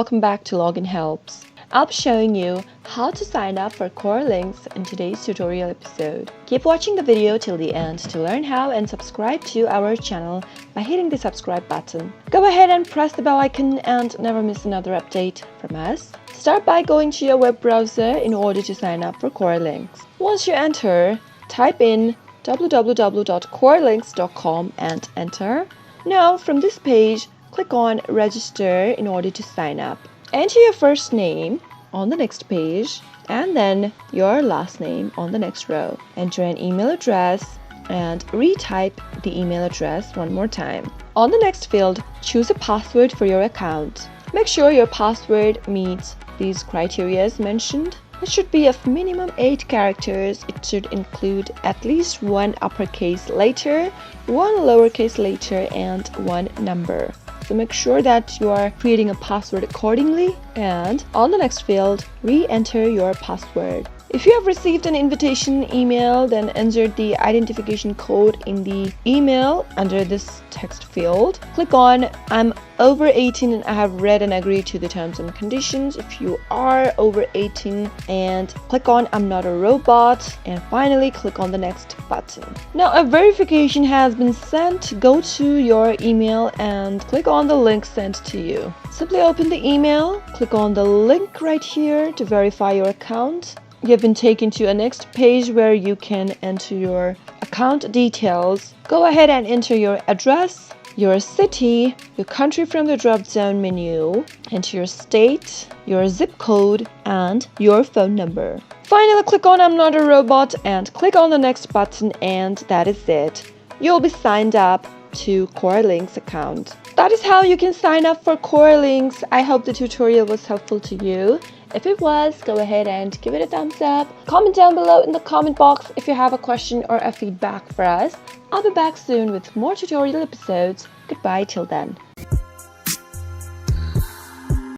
Welcome back to Login Helps. I'll be showing you how to sign up for Corrlinks in today's tutorial episode. Keep watching the video till the end to learn how and subscribe to our channel by hitting the subscribe button. Go ahead and press the bell icon and never miss another update from us. Start by going to your web browser in order to sign up for Corrlinks. Once you enter, type in www.corrlinks.com and enter. Now from this page, click on Register in order to sign up. Enter your first name on the next page and then your last name on the next row. Enter an email address and retype the email address one more time. On the next field, choose a password for your account. Make sure your password meets these criteria as mentioned. It should be of minimum 8 characters. It should include at least one uppercase letter, one lowercase letter, and one number. So make sure that you are creating a password accordingly, and on the next field, re-enter your password. If you have received an invitation email, then enter the identification code in the email under this text field. Click on I'm over 18 and I have read and agreed to the terms and conditions if you are over 18, and click on I'm not a robot, and finally click on the next button. Now a verification has been sent. Go to your email and click on the link sent to you. Simply open the email, click on the link right here to verify your account. You have been taken to a next page where you can enter your account details. Go ahead and enter your address, your city, your country from the drop-down menu, enter your state, your zip code, and your phone number. Finally, click on I'm not a robot and click on the next button, and that is it. You'll be signed up to Corrlinks account. That is how you can sign up for Corrlinks. I hope the tutorial was helpful to you. If it was, go ahead and give it a thumbs up. Comment down below in the comment box if you have a question or a feedback for us. I'll be back soon with more tutorial episodes. Goodbye till then.